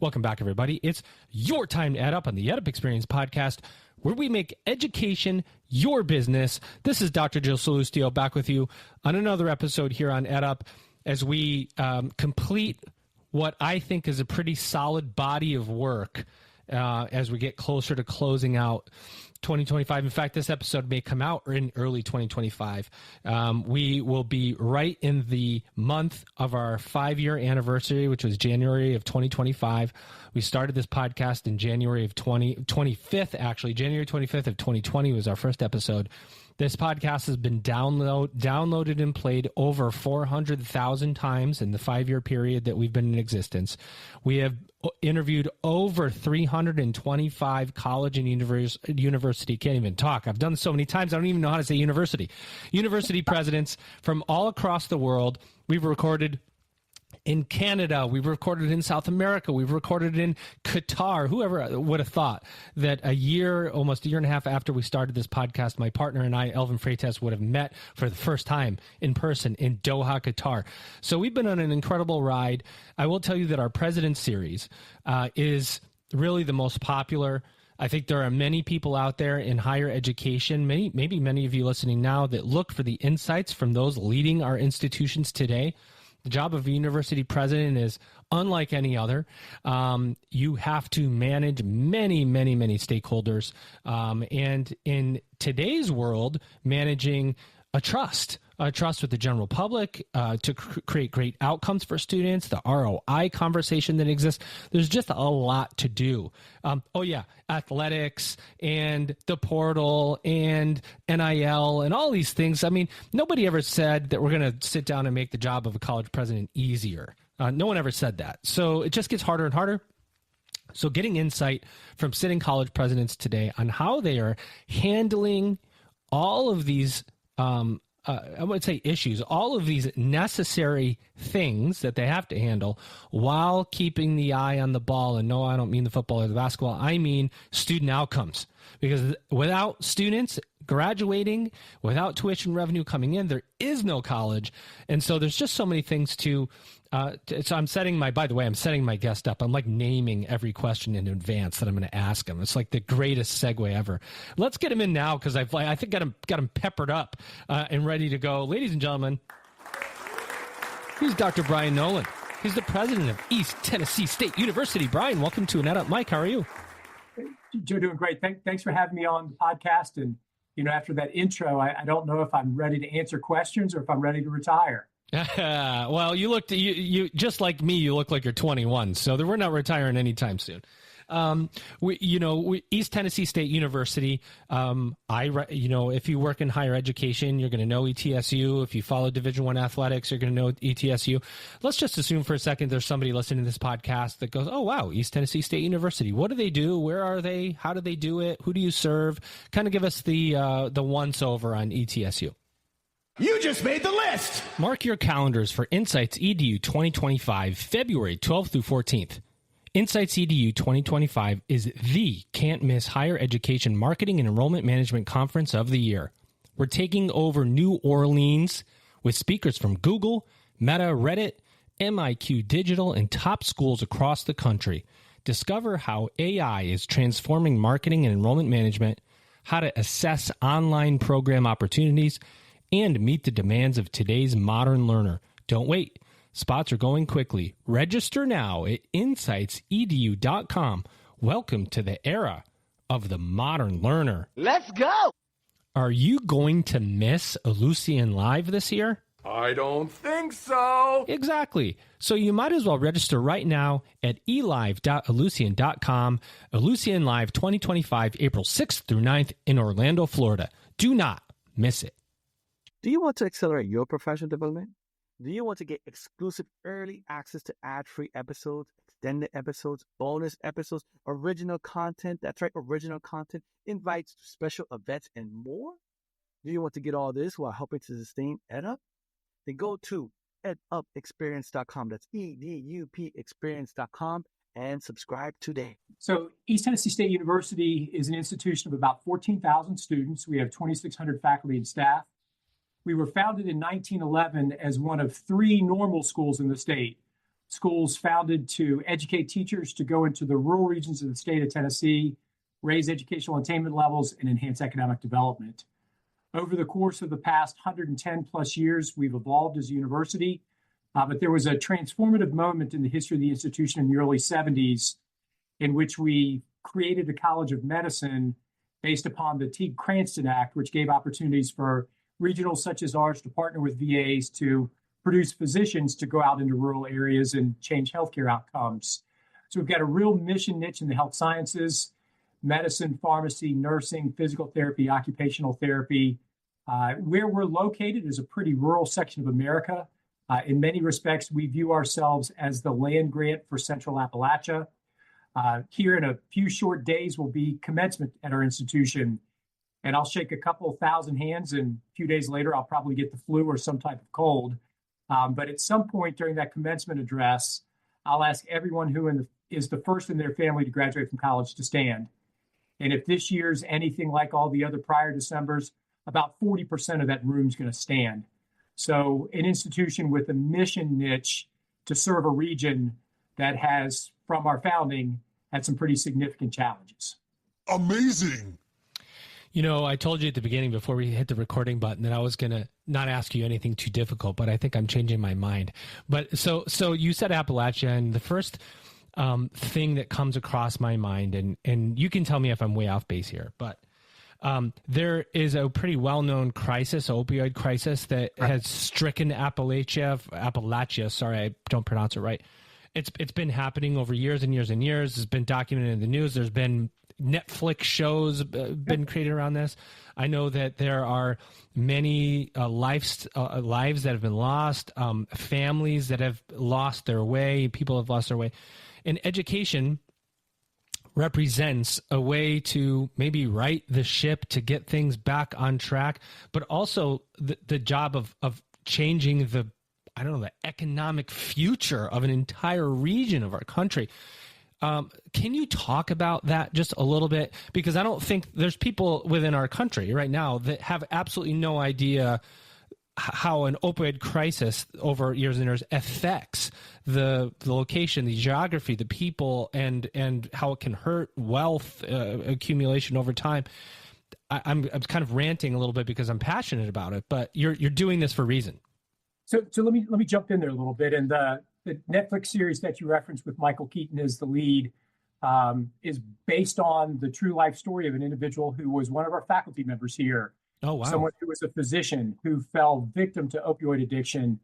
Welcome back, everybody. It's your time to add up on the EdUp Experience podcast, where we make education your business. This is Dr. Joe Salustio back with you on another episode here on EdUp as we complete what I think is a pretty solid body of work as we get closer to closing out 2025. In fact, this episode may come out in early 2025. We will be right in the month of our 5-year anniversary, which was January of 2025. We started this podcast in January of 25th, actually. January 25th of 2020 was our first episode. This podcast has been downloaded and played over 400,000 times in the 5-year period that we've been in existence. We have interviewed over 325 college and university, can't even talk. I've done this so many times, I don't even know how to say university presidents from all across the world. We've recorded in Canada, we've recorded in South America, we've recorded in Qatar. Whoever would have thought that almost a year and a half after we started this podcast, my partner and I, Elvin Freitas, would have met for the first time in person in Doha, Qatar. So we've been on an incredible ride. I will tell you that our President's Series is really the most popular. I think there are many people out there in higher education, maybe many of you listening now, that look for the insights from those leading our institutions today. The job of a university president is unlike any other. You have to manage many, many, many stakeholders. And in today's world, managing a trust with the general public to create great outcomes for students, the ROI conversation that exists. There's just a lot to do. Athletics and the portal and NIL and all these things. I mean, nobody ever said that we're going to sit down and make the job of a college president easier. No one ever said that. So it just gets harder and harder. So getting insight from sitting college presidents today on how they are handling all of these I would say issues, all of these necessary things that they have to handle while keeping the eye on the ball. And no, I don't mean the football or the basketball. I mean student outcomes. Because without students graduating, without tuition revenue coming in, there is no college. And so there's just so many things so I'm setting my guest up. I'm like naming every question in advance that I'm going to ask him. It's like the greatest segue ever. Let's get him in now because I think got him peppered up and ready to go. Ladies and gentlemen, here's Dr. Brian Noland. He's the president of East Tennessee State University. Brian, welcome to an EdUp. Mike, how are you? Joe, doing great. Thanks for having me on the podcast. And, after that intro, I don't know if I'm ready to answer questions or if I'm ready to retire. Well, you just like me, you look like you're 21, so we're not retiring anytime soon. East Tennessee State University, if you work in higher education, you're going to know ETSU. If you follow Division I athletics, you're going to know ETSU. Let's just assume for a second there's somebody listening to this podcast that goes, oh, wow, East Tennessee State University. What do they do? Where are they? How do they do it? Who do you serve? Kind of give us the once over on ETSU. You just made the list. Mark your calendars for Insights EDU 2025, February 12th through 14th. Insights EDU 2025 is the can't-miss higher education marketing and enrollment management conference of the year. We're taking over New Orleans with speakers from Google, Meta, Reddit, MIQ Digital, and top schools across the country. Discover how AI is transforming marketing and enrollment management, how to assess online program opportunities, and meet the demands of today's modern learner. Don't wait. Spots are going quickly. Register now at insightsedu.com. Welcome to the era of the modern learner. Let's go! Are you going to miss Alumni Live this year? I don't think so. Exactly. So you might as well register right now at elive.elucian.com. Alumni Live 2025, April 6th through 9th in Orlando, Florida. Do not miss it. Do you want to accelerate your professional development? Do you want to get exclusive early access to ad-free episodes, extended episodes, bonus episodes, original content? That's right, original content, invites to special events, and more? Do you want to get all this while helping to sustain EdUp? Then go to edupexperience.com. That's EDUP experience.com and subscribe today. So East Tennessee State University is an institution of about 14,000 students. We have 2,600 faculty and staff. We were founded in 1911 as one of 3 normal schools in the state. schools founded to educate teachers to go into the rural regions of the state of Tennessee, raise educational attainment levels, and enhance economic development. Over the course of the past 110 plus years, we've evolved as a university, but there was a transformative moment in the history of the institution in the early 70s in which we created the College of Medicine based upon the Teague-Cranston Act, which gave opportunities for regionals such as ours to partner with VAs to produce physicians to go out into rural areas and change healthcare outcomes. So we've got a real mission niche in the health sciences, medicine, pharmacy, nursing, physical therapy, occupational therapy. Where we're located is a pretty rural section of America. In many respects, we view ourselves as the land grant for Central Appalachia. Here in a few short days will be commencement at our institution, and I'll shake a couple thousand hands, and a few days later, I'll probably get the flu or some type of cold. But at some point during that commencement address, I'll ask everyone who is the first in their family to graduate from college to stand. And if this year's anything like all the other prior Decembers, about 40% of that room is going to stand. So an institution with a mission niche to serve a region that has, from our founding, had some pretty significant challenges. Amazing. You know, I told you at the beginning before we hit the recording button that I was going to not ask you anything too difficult, but I think I'm changing my mind. But so you said Appalachia, and the first thing that comes across my mind, and you can tell me if I'm way off base here, but there is a pretty well-known crisis, opioid crisis that has stricken Appalachia. Sorry, I don't pronounce it right. It's been happening over years and years and years. It's been documented in the news. There's been Netflix shows been created around this. I know that there are many lives that have been lost, families that have lost their way, people have lost their way. And education represents a way to maybe right the ship, to get things back on track, but also the job of changing the economic future of an entire region of our country. Can you talk about that just a little bit? Because I don't think there's people within our country right now that have absolutely no idea how an opioid crisis over years and years affects the location, the geography, the people, and how it can hurt wealth accumulation over time. I'm kind of ranting a little bit because I'm passionate about it, but you're doing this for a reason. So let me jump in there a little bit. And the Netflix series that you referenced with Michael Keaton as the lead is based on the true life story of an individual who was one of our faculty members here. Oh, wow. Someone who was a physician who fell victim to opioid addiction,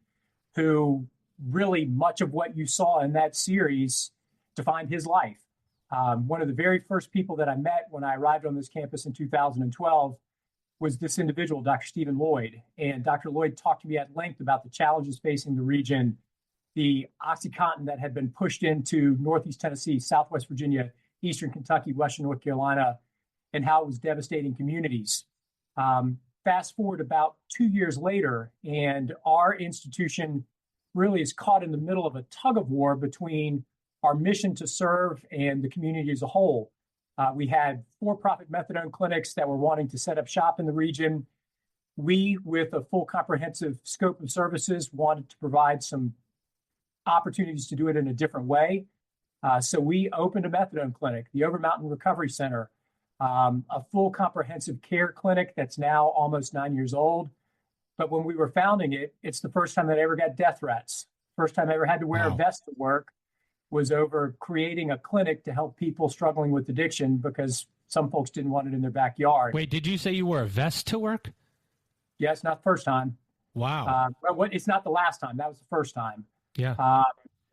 who really much of what you saw in that series defined his life. One of the very first people that I met when I arrived on this campus in 2012 was this individual, Dr. Stephen Lloyd. And Dr. Lloyd talked to me at length about the challenges facing the region, the OxyContin that had been pushed into Northeast Tennessee, Southwest Virginia, Eastern Kentucky, Western North Carolina, and how it was devastating communities. Fast forward about 2 years later, and our institution really is caught in the middle of a tug of war between our mission to serve and the community as a whole. We had for-profit methadone clinics that were wanting to set up shop in the region. We, with a full comprehensive scope of services, wanted to provide some opportunities to do it in a different way. So we opened a methadone clinic, the Overmountain Recovery Center, a full comprehensive care clinic that's now almost 9 years old. But when we were founding it, it's the first time that I ever got death threats. First time I ever had to wear a vest to work was over creating a clinic to help people struggling with addiction because some folks didn't want it in their backyard. Wait, did you say you wore a vest to work? Yes, not the first time. Wow. But it's not the last time. That was the first time. Yeah.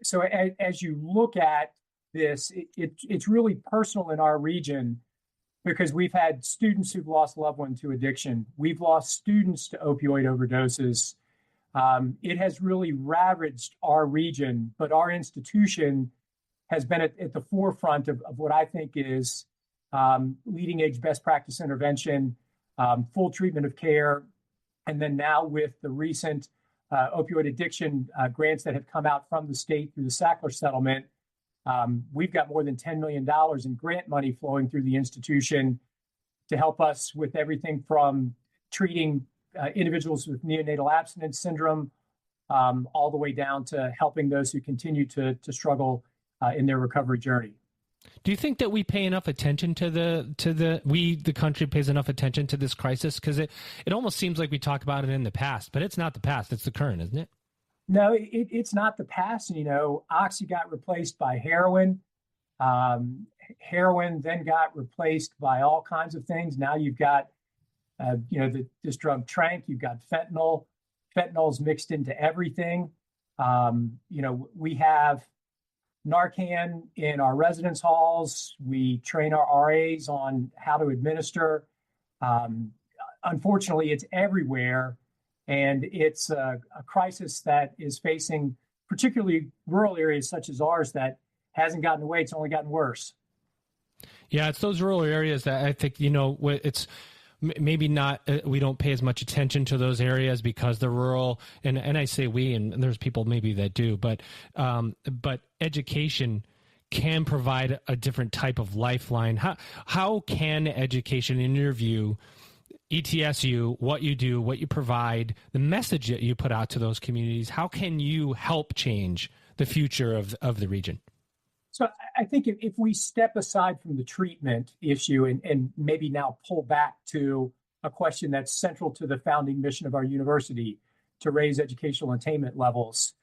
So as you look at this, it's really personal in our region because we've had students who've lost loved ones to addiction. We've lost students to opioid overdoses. It has really ravaged our region, but our institution has been at the forefront of what I think is leading edge best practice intervention, full treatment of care. And then now with the recent opioid addiction grants that have come out from the state through the Sackler settlement, we've got more than $10 million in grant money flowing through the institution to help us with everything from treating individuals with neonatal abstinence syndrome, all the way down to helping those who continue to struggle in their recovery journey. Do you think that we pay enough attention to the country pays enough attention to this crisis? Because it almost seems like we talk about it in the past, but it's not the past, it's the current, isn't it? No, it's not the past. You know, Oxy got replaced by heroin. Heroin then got replaced by all kinds of things. Now you've got, this drug Trank, you've got fentanyl. Fentanyl's mixed into everything. We have Narcan in our residence halls. We train our RAs on how to administer. Unfortunately, it's everywhere. And it's a crisis that is facing particularly rural areas such as ours that hasn't gotten away. It's only gotten worse. Yeah, it's those rural areas that I think, it's maybe not, we don't pay as much attention to those areas because they're rural. And I say we, and there's people maybe that do, but education can provide a different type of lifeline. How can education, in your view, ETSU, what you do, what you provide, the message that you put out to those communities, how can you help change the future of the region? So I think if we step aside from the treatment issue and maybe now pull back to a question that's central to the founding mission of our university, to raise educational attainment levels,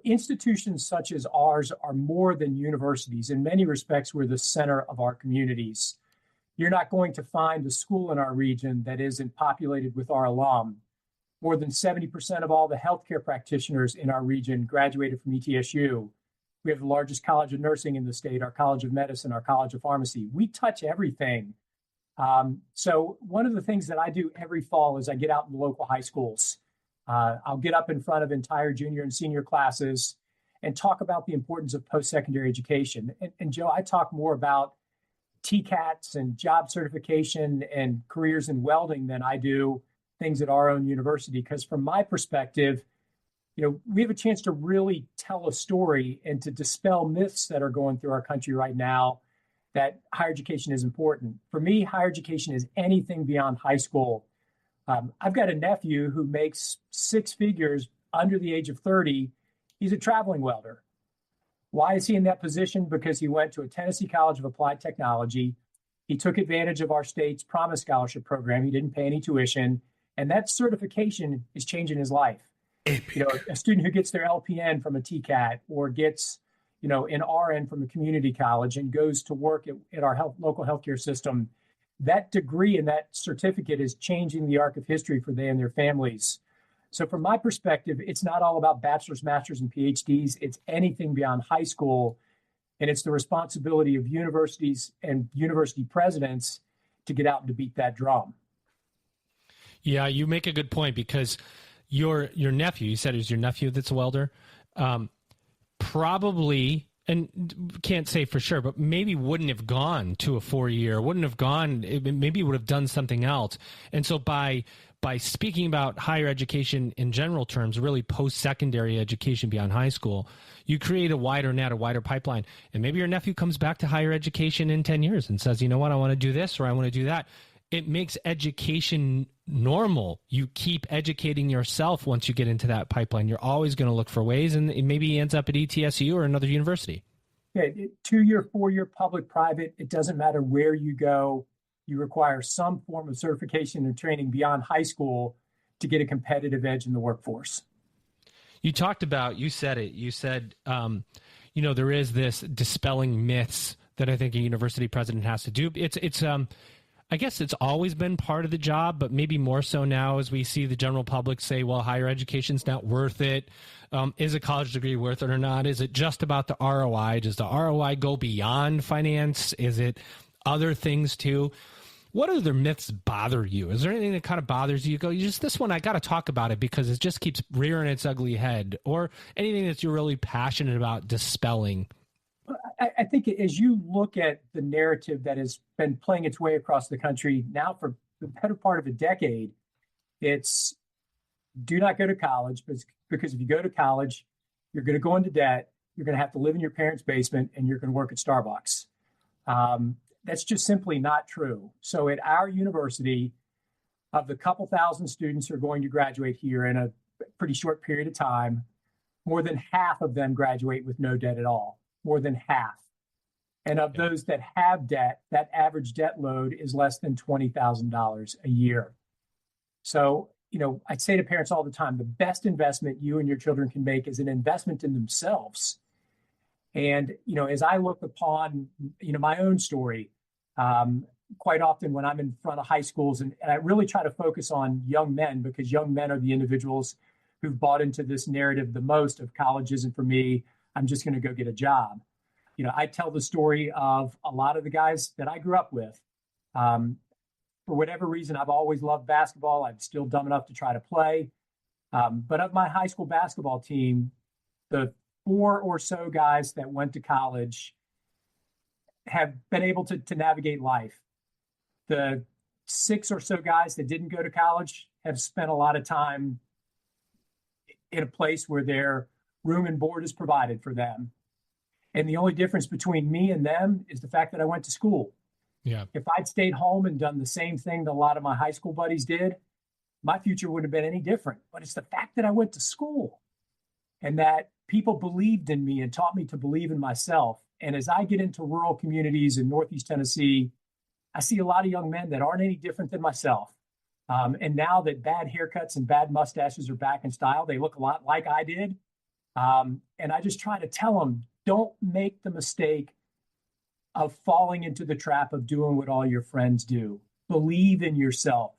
institutions such as ours are more than universities. In many respects, we're the center of our communities. You're not going to find a school in our region that isn't populated with our alum. More than 70% of all the healthcare practitioners in our region graduated from ETSU. We have the largest college of nursing in the state, our College of Medicine, our College of Pharmacy. We touch everything. So one of the things that I do every fall is I get out in the local high schools. I'll get up in front of entire junior and senior classes and talk about the importance of post-secondary education. And Joe, I talk more about TCATs and job certification and careers in welding than I do things at our own university. Because from my perspective, we have a chance to really tell a story and to dispel myths that are going through our country right now that higher education is important. For me, higher education is anything beyond high school. I've got a nephew who makes six figures under the age of 30. He's a traveling welder. Why is he in that position? Because he went to a Tennessee College of Applied Technology. He took advantage of our state's Promise Scholarship program. He didn't pay any tuition. And that certification is changing his life. A student who gets their LPN from a TCAT or gets, an RN from a community college and goes to work at our local healthcare system, that degree and that certificate is changing the arc of history for they and their families. So from my perspective, it's not all about bachelor's, master's, and PhDs. It's anything beyond high school. And it's the responsibility of universities and university presidents to get out and to beat that drum. Yeah, you make a good point because your nephew, you said it was your nephew that's a welder, probably, and can't say for sure, but maybe wouldn't have gone to a 4-year, maybe would have done something else. And so by speaking about higher education in general terms, really post-secondary education beyond high school, you create a wider net, a wider pipeline. And maybe your nephew comes back to higher education in 10 years and says, you know what, I want to do this or I want to do that. It makes education normal. You keep educating yourself once you get into that pipeline. You're always going to look for ways, and maybe he ends up at ETSU or another university. Yeah, 2-year, 4-year, public, private, it doesn't matter where you go. You require some form of certification and training beyond high school to get a competitive edge in the workforce. You said, there is this dispelling myths that I think a university president has to do. I guess it's always been part of the job, but maybe more so now as we see the general public say, well, higher education's not worth it. Is a college degree worth it or not? Is it just about the ROI? Does the ROI go beyond finance? Is it other things too? What other myths bother you? Is there anything that kind of bothers you? You go, this one, I got to talk about it because it just keeps rearing its ugly head, or anything that you're really passionate about dispelling? I think as you look at the narrative that has been playing its way across the country now for the better part of a decade, it's do not go to college, because if you go to college, you're going to go into debt, you're going to have to live in your parents' basement, and you're going to work at Starbucks. That's just simply not true. So at our university, of the couple thousand students who are going to graduate here, and pretty short period of time, more than half of them graduate with no debt at all, more than half. And of those that have debt, that average debt load is less than $20,000 a year. So, I'd say to parents all the time, the best investment you and your children can make is an investment in themselves. And, as I look upon, my own story, quite often when I'm in front of high schools, and I really try to focus on young men, because young men are the individuals who've bought into this narrative the most of college isn't for me, I'm just going to go get a job. I tell the story of a lot of the guys that I grew up with. For whatever reason, I've always loved basketball. I'm still dumb enough to try to play. But of my high school basketball team, the 4 or so guys that went to college have been able to navigate life. The 6 or so guys that didn't go to college have spent a lot of time in a place where their room and board is provided for them. And the only difference between me and them is the fact that I went to school. Yeah. If I'd stayed home and done the same thing that a lot of my high school buddies did, my future wouldn't have been any different. But it's the fact that I went to school and that people believed in me and taught me to believe in myself. And as I get into rural communities in Northeast Tennessee, I see a lot of young men that aren't any different than myself. And now that bad haircuts and bad mustaches are back in style, they look a lot like I did. And I just try to tell them, don't make the mistake of falling into the trap of doing what all your friends do. Believe in yourself,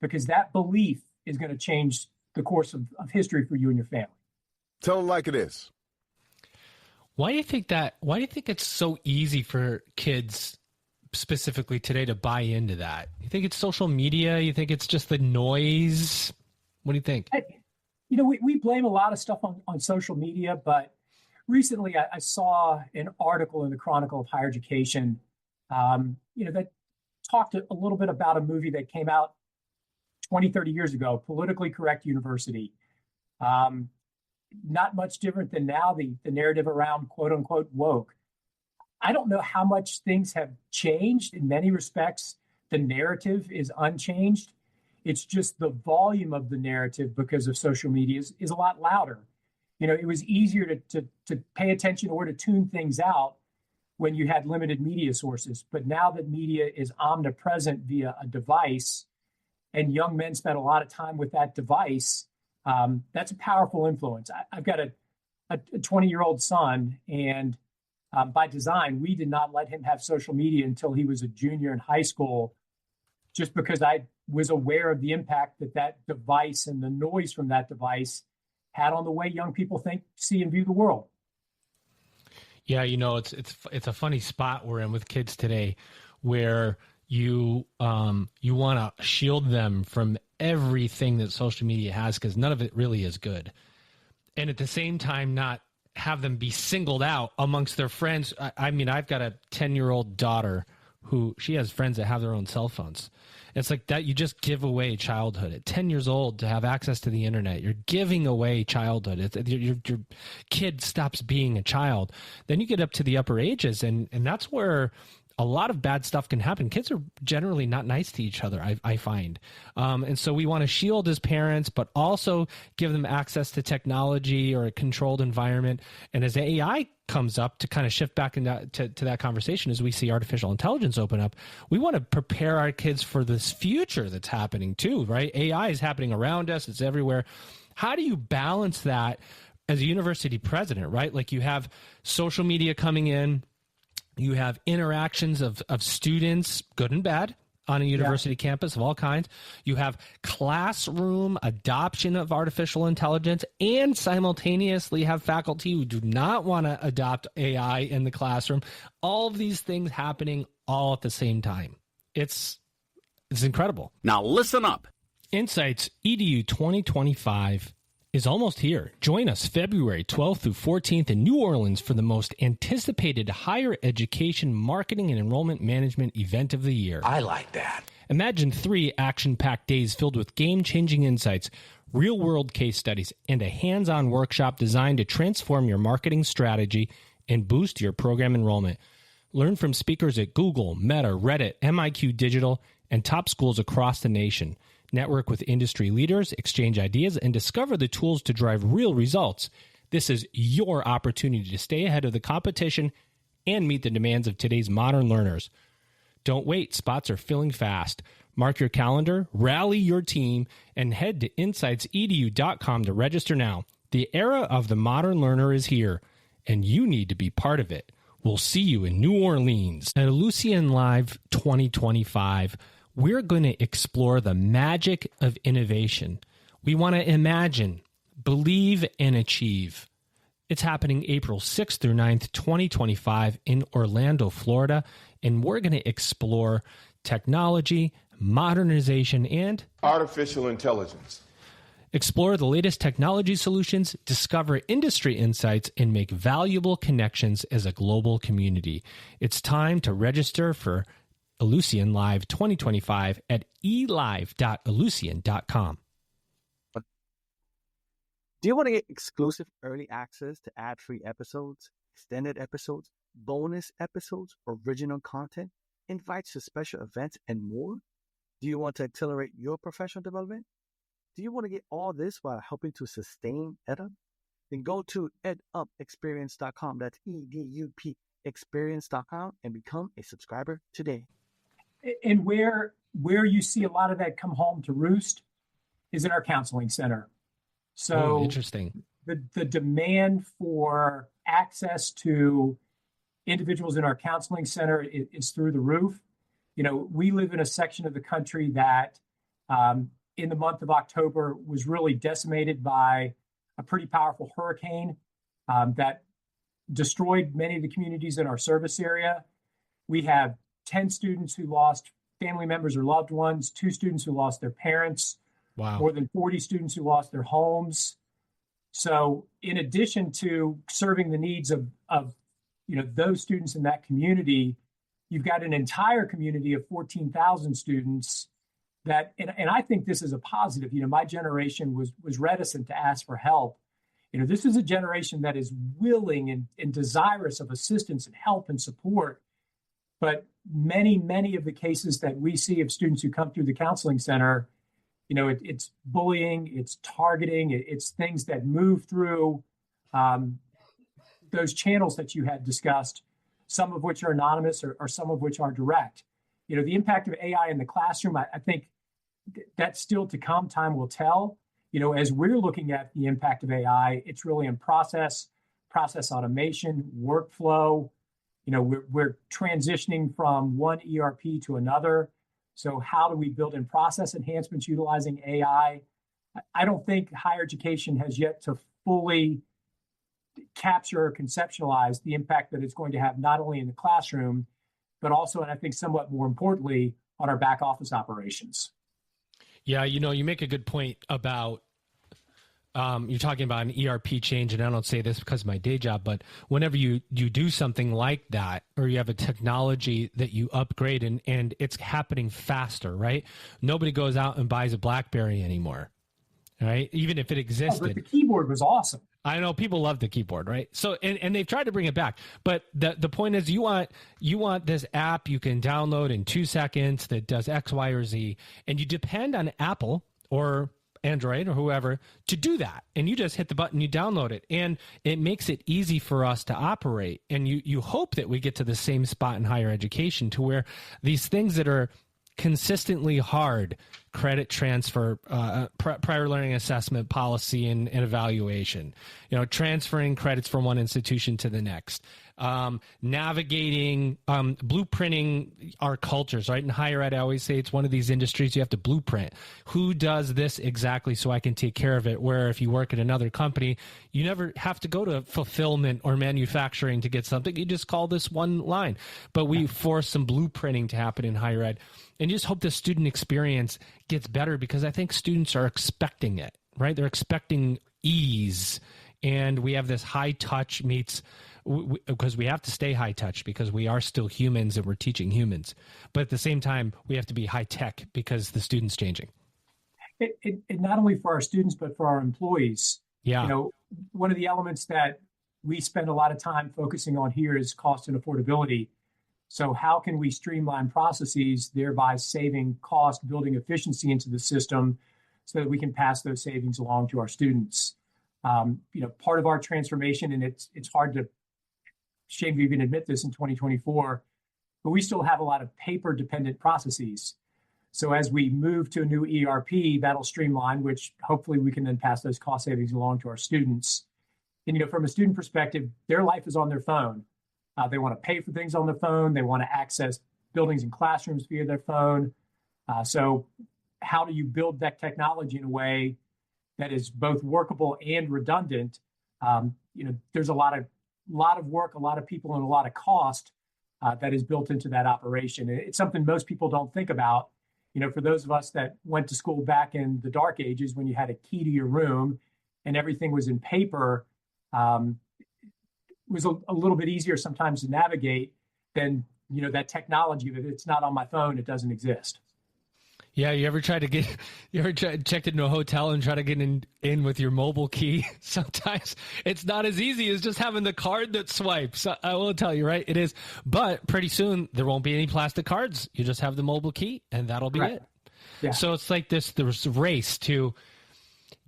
because that belief is going to change the course of history for you and your family. Tell them like it is. Why do you think it's so easy for kids specifically today to buy into that? You think it's social media? You think it's just the noise? What do you think? We blame a lot of stuff on social media, but recently I saw an article in the Chronicle of Higher Education, that talked a little bit about a movie that came out 20, 30 years ago, Politically Correct University. Not much different than now, the narrative around quote unquote woke. I don't know how much things have changed. In many respects, the narrative is unchanged. It's just the volume of the narrative because of social media is a lot louder. It was easier to pay attention or to tune things out when you had limited media sources. But now that media is omnipresent via a device, and young men spend a lot of time with that device, that's a powerful influence. I've got a 20-year-old son, and by design, we did not let him have social media until he was a junior in high school, just because I was aware of the impact that device and the noise from that device had on the way young people think, see, and view the world. Yeah, it's a funny spot we're in with kids today, where you want to shield them from everything that social media has, because none of it really is good, and at the same time not have them be singled out amongst their friends. I mean, I've got a 10-year-old daughter who she has friends that have their own cell phones. It's like that. You just give away childhood at 10 years old to have access to the internet. You're giving away childhood. Your kid stops being a child. Then you get up to the upper ages, and that's where a lot of bad stuff can happen. Kids are generally not nice to each other, I find. And so we want to shield as parents, but also give them access to technology or a controlled environment. And as AI comes up, to kind of shift back into to that conversation, as we see artificial intelligence open up, we want to prepare our kids for this future that's happening too, right? AI is happening around us. It's everywhere. How do you balance that as a university president, right? Like, you have social media coming in, you have interactions of students, good and bad, on a university campus of all kinds. You have classroom adoption of artificial intelligence, and simultaneously have faculty who do not want to adopt AI in the classroom. All of these things happening all at the same time. It's incredible. Now listen up. Insights EDU 2025 is almost here. Join us February 12th through 14th in New Orleans for the most anticipated higher education marketing and enrollment management event of the year. I like that. Imagine 3 action-packed days filled with game-changing insights, real-world case studies, and a hands-on workshop designed to transform your marketing strategy and boost your program enrollment. Learn from speakers at Google, Meta, Reddit, MIQ Digital, and top schools across the nation. Network with industry leaders, exchange ideas, and discover the tools to drive real results. This is your opportunity to stay ahead of the competition and meet the demands of today's modern learners. Don't wait. Spots are filling fast. Mark your calendar, rally your team, and head to insightsedu.com to register now. The era of the modern learner is here, and you need to be part of it. We'll see you in New Orleans. At Lucian Live 2025, we're going to explore the magic of innovation. We want to imagine, believe, and achieve. It's happening April 6th through 9th, 2025 in Orlando, Florida, and we're going to explore technology, modernization, and Artificial intelligence. Explore the latest technology solutions, discover industry insights, and make valuable connections as a global community. It's time to register for Lucian Live 2025 at elive.lucian.com. Do you want to get exclusive early access to ad-free episodes, extended episodes, bonus episodes, original content, invites to special events, and more? Do you want to accelerate your professional development? Do you want to get all this while helping to sustain EdUp? Then go to edupexperience.com. That's EDUP experience.com and become a subscriber today. And where you see a lot of that come home to roost is in our counseling center. So interesting. The demand for access to individuals in our counseling center is through the roof. You know, we live in a section of the country that in the month of October was really decimated by a pretty powerful hurricane that destroyed many of the communities in our service area. We have 10 students who lost family members or loved ones, 2 students who lost their parents, Wow. more than 40 students who lost their homes. So in addition to serving the needs of those students in that community, you've got an entire community of 14,000 students that, and I think this is a positive. You know, my generation was reticent to ask for help. You know, this is a generation that is willing and desirous of assistance and help and support. But many of the cases that we see of students who come through the counseling center, you know, it's bullying, it's targeting, it's things that move through those channels that you had discussed, some of which are anonymous or some of which are direct. You know, the impact of AI in the classroom, I think that's still to come. Time will tell. You know, as we're looking at the impact of AI, it's really in process automation, workflow. You know, we're transitioning from one ERP to another. So how do we build in process enhancements utilizing AI? I don't think higher education has yet to fully capture or conceptualize the impact that it's going to have not only in the classroom, but also, and I think somewhat more importantly, on our back office operations. Yeah, you know, you make a good point about you're talking about an ERP change, and I don't say this because of my day job, but whenever you do something like that, or you have a technology that you upgrade and it's happening faster, right? Nobody goes out and buys a BlackBerry anymore, right? Even if it existed. But the keyboard was awesome. I know people love the keyboard, right? So, and they've tried to bring it back, but the point is you want this app you can download in 2 seconds that does X, Y, or Z, and you depend on Apple or Android or whoever to do that. And you just hit the button, you download it, and it makes it easy for us to operate. And you hope that we get to the same spot in higher education to where these things that are consistently hard, credit transfer, prior learning assessment policy and evaluation, you know, transferring credits from one institution to the next, navigating, blueprinting our cultures, right? In higher ed, I always say it's one of these industries you have to blueprint. Who does this exactly so I can take care of it? Where if you work at another company, you never have to go to fulfillment or manufacturing to get something. You just call this one line. But we force some blueprinting to happen in higher ed. And you just hope the student experience gets better because I think students are expecting it, right? They're expecting ease. And we have this high touch meets, because we have to stay high touch because we are still humans and we're teaching humans. But at the same time, we have to be high tech because the student's changing. It not only for our students, but for our employees. Yeah. You know, one of the elements that we spend a lot of time focusing on here is cost and affordability. So how can we streamline processes, thereby saving cost, building efficiency into the system so that we can pass those savings along to our students? Part of our transformation, and it's hard to, shame to even admit this in 2024, but we still have a lot of paper-dependent processes. So as we move to a new ERP, that'll streamline, which hopefully we can then pass those cost savings along to our students. And, from a student perspective, their life is on their phone. They want to pay for things on their phone. They want to access buildings and classrooms via their phone. So how do you build that technology in a way that is both workable and redundant? There's a lot of work, a lot of people, and a lot of cost that is built into that operation. It's something most people don't think about. For those of us that went to school back in the dark ages when you had a key to your room and everything was in paper, it was a little bit easier sometimes to navigate than, that technology that it's not on my phone, it doesn't exist. Yeah, you ever checked into a hotel and try to get in with your mobile key? Sometimes it's not as easy as just having the card that swipes. I will tell you, right? It is. But pretty soon there won't be any plastic cards. You just have the mobile key and that'll be it. Yeah. So it's like this race to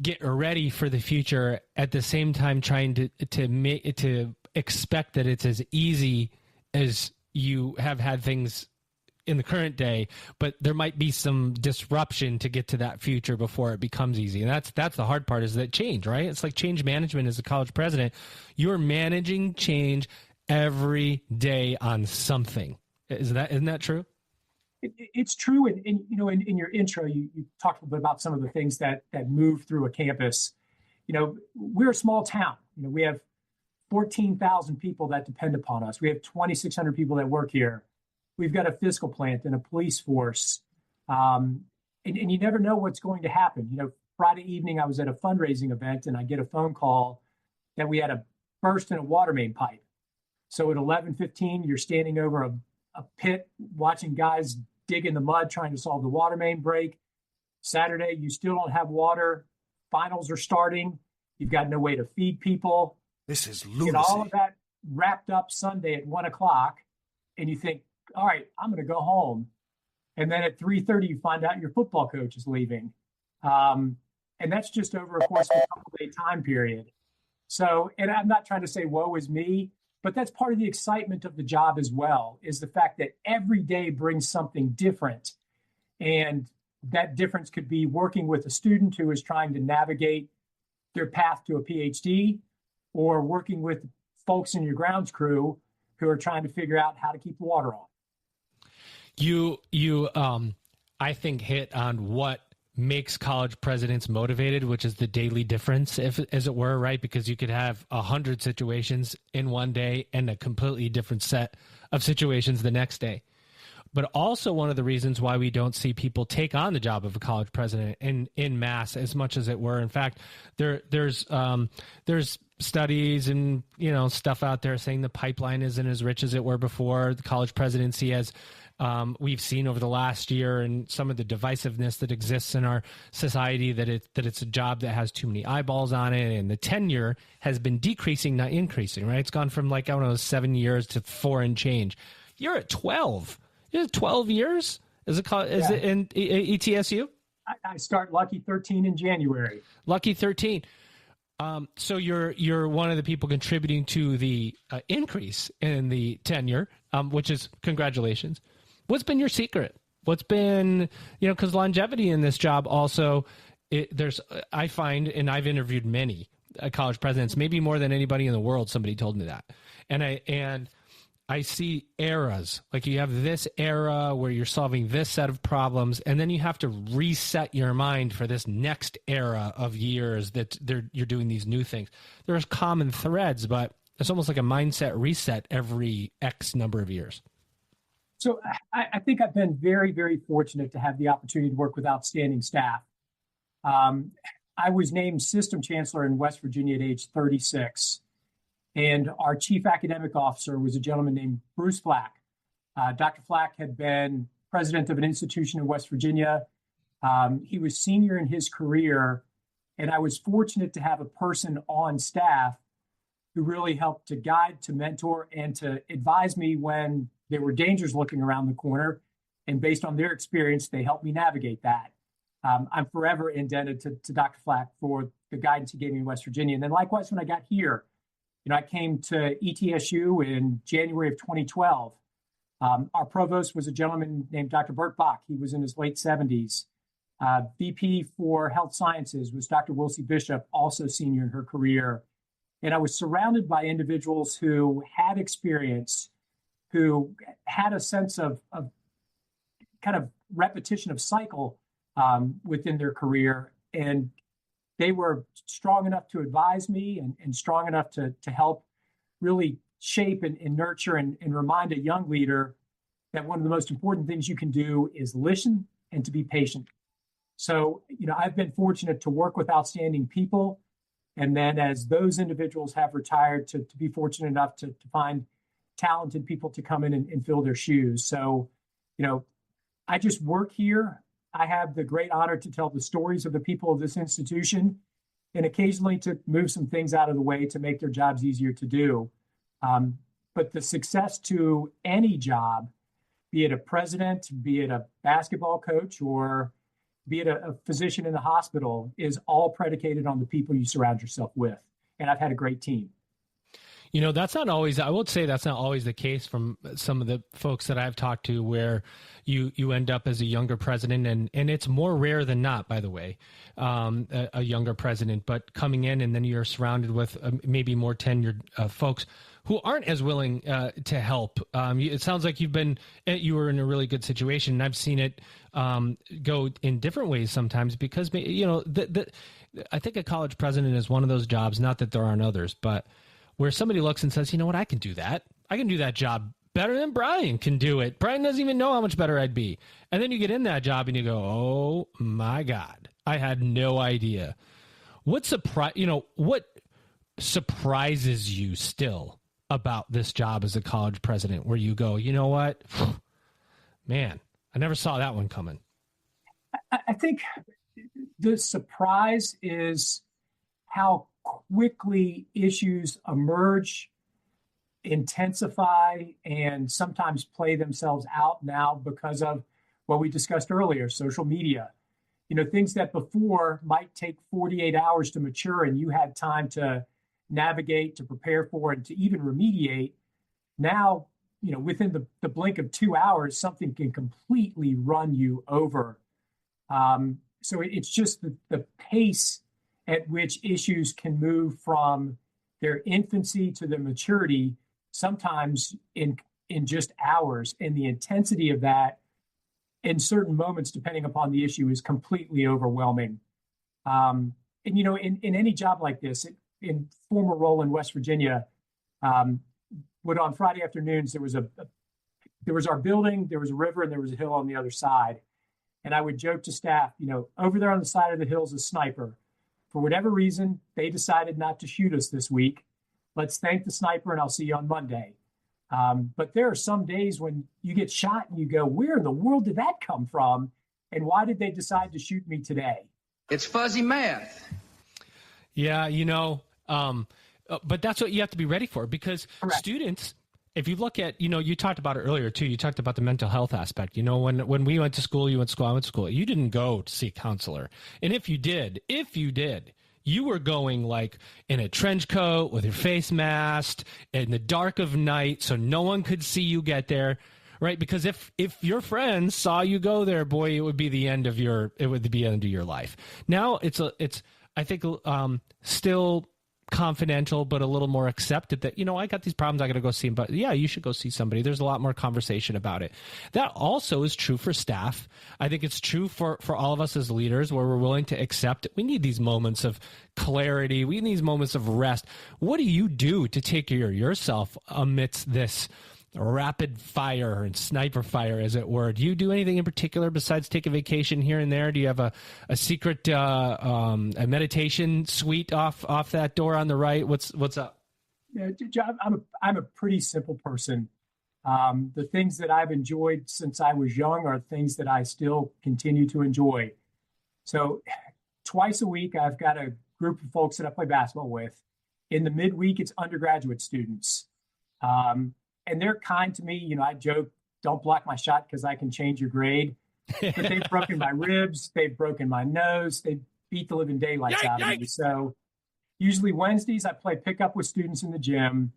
get ready for the future at the same time trying to expect that it's as easy as you have had things in the current day, but there might be some disruption to get to that future before it becomes easy. And that's the hard part, is that change, right? It's like change management as a college president. You're managing change every day on something. Isn't that true? It's true. And in your intro, you talked a little bit about some of the things that move through a campus. We're a small town. We have 14,000 people that depend upon us. We have 2,600 people that work here. We've got a fiscal plant and a police force. And you never know what's going to happen. Friday evening, I was at a fundraising event and I get a phone call that we had a burst in a water main pipe. So at 11:15, you're standing over a pit watching guys dig in the mud trying to solve the water main break. Saturday, you still don't have water. Finals are starting. You've got no way to feed people. This is lunacy. Get all of that wrapped up Sunday at 1:00, and you think, all right, I'm going to go home. And then at 3:30, you find out your football coach is leaving. And that's just over, of course, a couple-day time period. So, and I'm not trying to say woe is me, but that's part of the excitement of the job as well, is the fact that every day brings something different. And that difference could be working with a student who is trying to navigate their path to a PhD, or working with folks in your grounds crew who are trying to figure out how to keep the water on. You I think hit on what makes college presidents motivated, which is the daily difference, as it were, right? Because you could have 100 situations in one day and a completely different set of situations the next day. But also one of the reasons why we don't see people take on the job of a college president in mass as much as it were. In fact, there's studies and stuff out there saying the pipeline isn't as rich as it were before. The college presidency, as we've seen over the last year, and some of the divisiveness that exists in our society, that it's a job that has too many eyeballs on it, and the tenure has been decreasing, not increasing. Right? It's gone from 7 years to 4 and change. You're at 12. 12 years? Is it in ETSU? I start Lucky 13 in January. Lucky 13. So you're one of the people contributing to the increase in the tenure, which is congratulations. What's been your secret? What's been, because longevity in this job also, I find, and I've interviewed many college presidents, maybe more than anybody in the world. Somebody told me that, and I see eras. Like, you have this era where you're solving this set of problems, and then you have to reset your mind for this next era of years that you're doing these new things. There's common threads, but it's almost like a mindset reset every X number of years. So I think I've been very, very fortunate to have the opportunity to work with outstanding staff. I was named system chancellor in West Virginia at age 36. And our chief academic officer was a gentleman named Bruce Flack. Dr. Flack had been president of an institution in West Virginia. He was senior in his career, and I was fortunate to have a person on staff who really helped to guide, to mentor, and to advise me when there were dangers looking around the corner. And based on their experience, they helped me navigate that. I'm forever indebted to Dr. Flack for the guidance he gave me in West Virginia. And then likewise, when I got here, I came to ETSU in January of 2012. Our provost was a gentleman named Dr. Bert Bach. He was in his late 70s. VP for Health Sciences was Dr. Wilsie Bishop, also senior in her career. And I was surrounded by individuals who had experience, who had a sense of kind of repetition of cycle within their career. And they were strong enough to advise me and strong enough to help really shape and nurture and remind a young leader that one of the most important things you can do is listen and to be patient. So, I've been fortunate to work with outstanding people. And then as those individuals have retired, to be fortunate enough to find talented people to come in and fill their shoes. So, I just work here. I have the great honor to tell the stories of the people of this institution and occasionally to move some things out of the way to make their jobs easier to do. But the success to any job, be it a president, be it a basketball coach, or be it a physician in the hospital, is all predicated on the people you surround yourself with. And I've had a great team. That's not always, I would say that's not always the case from some of the folks that I've talked to, where you end up as a younger president, and it's more rare than not, by the way, a younger president, but coming in and then you're surrounded with maybe more tenured folks who aren't as willing to help. It sounds like you were in a really good situation, and I've seen it go in different ways sometimes because, I think a college president is one of those jobs, not that there aren't others, but where somebody looks and says, you know what, I can do that. I can do that job better than Brian can do it. Brian doesn't even know how much better I'd be. And then you get in that job and you go, oh my God, I had no idea. What surprises you still about this job as a college president, where you go, you know what, man, I never saw that one coming? I think the surprise is how quickly issues emerge, intensify, and sometimes play themselves out now because of what we discussed earlier, social media. Things that before might take 48 hours to mature and you had time to navigate, to prepare for, and to even remediate. Now, within the blink of 2 hours, something can completely run you over. So it's just the pace at which issues can move from their infancy to their maturity, sometimes in just hours. And the intensity of that in certain moments, depending upon the issue, is completely overwhelming. And, in any job like this, in former role in West Virginia, would on Friday afternoons, there was our building, there was a river, and there was a hill on the other side. And I would joke to staff, over there on the side of the hill is a sniper. For whatever reason, they decided not to shoot us this week. Let's thank the sniper, and I'll see you on Monday. But there are some days when you get shot and you go, where in the world did that come from? And why did they decide to shoot me today? It's fuzzy math. Yeah, but that's what you have to be ready for, because Correct. Students, if you look at, you talked about it earlier too, you talked about the mental health aspect. When we went to school, you went to school, I went to school, you didn't go to see a counselor. And if you did, you were going like in a trench coat with your face masked in the dark of night so no one could see you get there, right? Because if your friends saw you go there, boy, it would be the end of your life. Now it's I think still confidential, but a little more accepted that, I got these problems, I got to go see them. But yeah, you should go see somebody. There's a lot more conversation about it. That also is true for staff. I think it's true for all of us as leaders, where we're willing to accept it. We need these moments of clarity. We need these moments of rest. What do you do to take care of yourself amidst this rapid fire and sniper fire, as it were? Do you do anything in particular besides take a vacation here and there? Do you have a secret a meditation suite off that door on the right? What's up? Yeah, I'm a pretty simple person. The things that I've enjoyed since I was young are things that I still continue to enjoy. So twice a week, I've got a group of folks that I play basketball with. In the midweek, it's undergraduate students. and they're kind to me. You know, I joke, don't block my shot because I can change your grade. But they've broken my ribs, they've broken my nose, they beat the living daylights out of me. So usually Wednesdays I play pickup with students in the gym,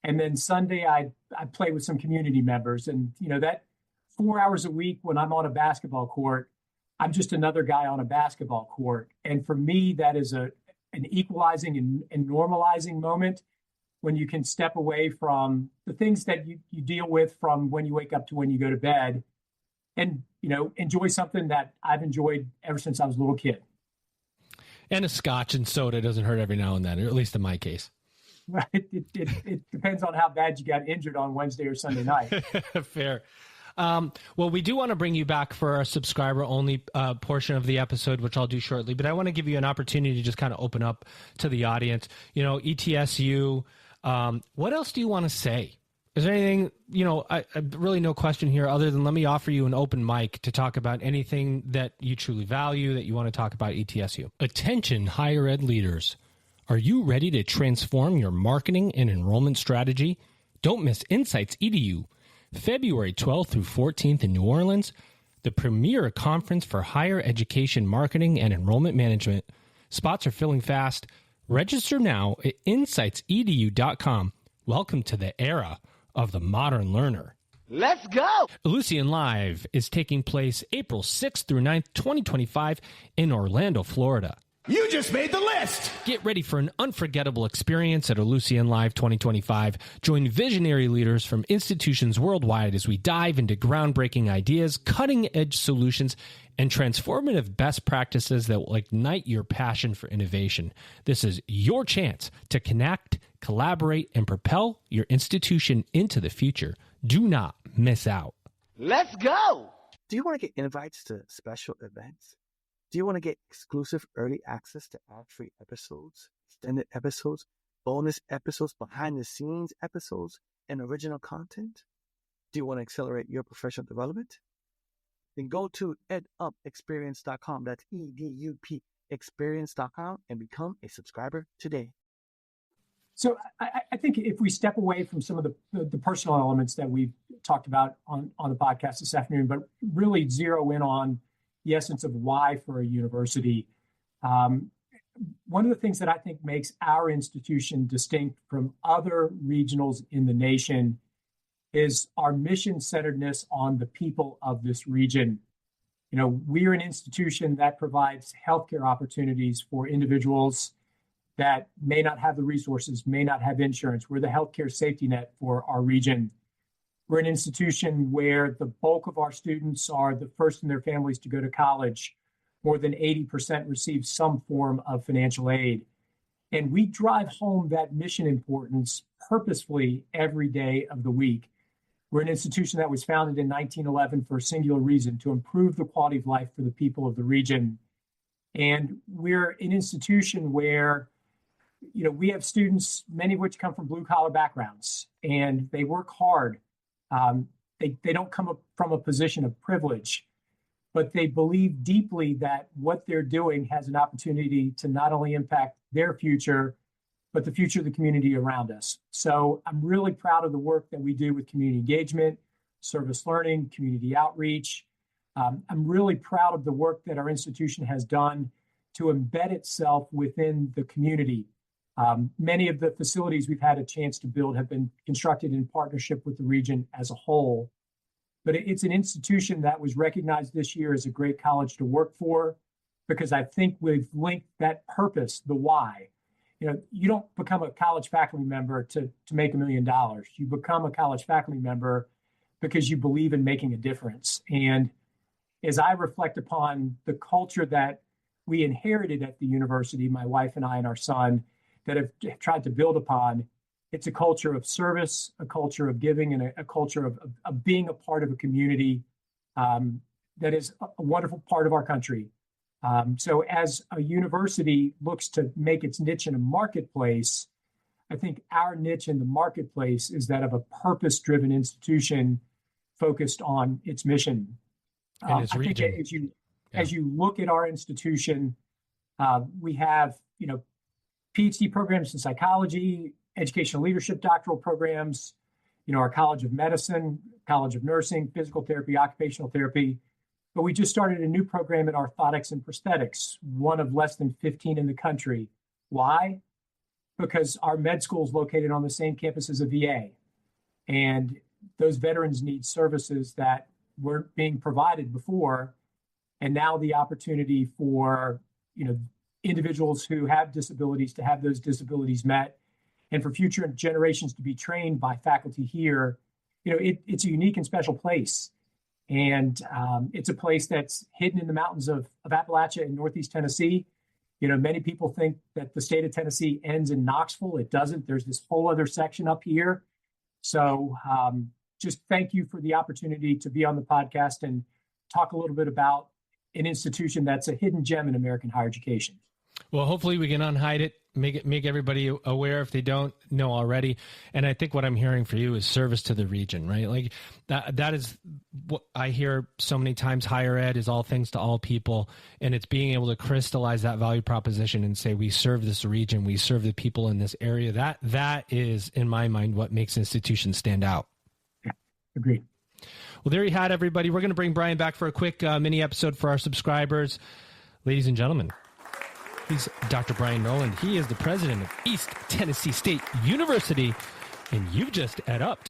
and then Sunday I play with some community members. And you know, that 4 hours a week when I'm on a basketball court, I'm just another guy on a basketball court. And for me, that is an equalizing and normalizing moment when you can step away from the things that you deal with from when you wake up to when you go to bed, and, you know, enjoy something that I've enjoyed ever since I was a little kid. And a scotch and soda doesn't hurt every now and then, or at least in my case. It depends on how bad you got injured on Wednesday or Sunday night. Fair. Well, we do want to bring you back for our subscriber-only portion of the episode, which I'll do shortly. But I want to give you an opportunity to just kind of open up to the audience. You know, ETSU, what else do you want to say? Is there anything, you know, I really no question here other than let me offer you an open mic to talk about anything that you truly value, that you want to talk about ETSU. Attention, higher ed leaders. Are you ready to transform your marketing and enrollment strategy? Don't miss Insights EDU, February 12th through 14th in New Orleans, the premier conference for higher education marketing and enrollment management. Spots are filling fast. Register now at insightsedu.com. Welcome to the era of the modern learner. Let's go! Lucian Live is taking place April 6th through 9th, 2025 in Orlando, Florida. You just made the list! Get ready for an unforgettable experience at Lucian Live 2025. Join visionary leaders from institutions worldwide as we dive into groundbreaking ideas, cutting-edge solutions, and transformative best practices that will ignite your passion for innovation. This is your chance to connect, collaborate, and propel your institution into the future. Do not miss out. Let's go! Do you want to get invites to special events? Do you want to get exclusive early access to ad-free episodes, extended episodes, bonus episodes, behind-the-scenes episodes, and original content? Do you want to accelerate your professional development? Then go to edupexperience.com. That's EDUP experience.com and become a subscriber today. So I think if we step away from some of the personal elements that we've talked about on the podcast this afternoon, but really zero in on the essence of why for a university, one of the things that I think makes our institution distinct from other regionals in the nation is our mission-centeredness on the people of this region. You know, we're an institution that provides healthcare opportunities for individuals that may not have the resources, may not have insurance. We're the healthcare safety net for our region. We're an institution where the bulk of our students are the first in their families to go to college. More than 80% receive some form of financial aid. And we drive home that mission importance purposefully every day of the week. We're an institution that was founded in 1911 for a singular reason, to improve the quality of life for the people of the region. And we're an institution where, you know, we have students, many of which come from blue-collar backgrounds, and they work hard. They don't come up from a position of privilege, but they believe deeply that what they're doing has an opportunity to not only impact their future, but the future of the community around us. So I'm really proud of the work that we do with community engagement, service learning, community outreach. I'm really proud of the work that our institution has done to embed itself within the community. Many of the facilities we've had a chance to build have been constructed in partnership with the region as a whole. But it's an institution that was recognized this year as a great college to work for, because I think we've linked that purpose, the why. You know, you don't become a college faculty member to make $1 million. You become a college faculty member because you believe in making a difference. And as I reflect upon the culture that we inherited at the university, my wife and I and our son, that have tried to build upon, it's a culture of service, a culture of giving, and a culture of being a part of a community that is a wonderful part of our country. So as a university looks to make its niche in a marketplace, I think our niche in the marketplace is that of a purpose-driven institution focused on its mission. And its region. I think as you look at our institution, we have, you know, PhD programs in psychology, educational leadership doctoral programs, our College of Medicine, College of Nursing, Physical Therapy, Occupational Therapy. But we just started a new program in orthotics and prosthetics, one of less than 15 in the country. Why? Because our med school is located on the same campus as a VA. And those veterans need services that weren't being provided before. And now the opportunity for, individuals who have disabilities to have those disabilities met, and for future generations to be trained by faculty here, it's a unique and special place. And it's a place that's hidden in the mountains of Appalachia in Northeast Tennessee. Many people think that the state of Tennessee ends in Knoxville. It doesn't. There's this whole other section up here. So just thank you for the opportunity to be on the podcast and talk a little bit about an institution that's a hidden gem in American higher education. Well, hopefully we can unhide it, make everybody aware if they don't know already. And I think what I'm hearing for you is service to the region, right? Like that is what I hear so many times. Higher ed is all things to all people. And it's being able to crystallize that value proposition and say, we serve this region, we serve the people in this area. That is, in my mind, what makes institutions stand out. Yeah, agreed. Well, there you had it, everybody. We're going to bring Brian back for a quick mini episode for our subscribers. Ladies and gentlemen, he's Dr. Brian Noland. He is the president of East Tennessee State University, and you've just ed up.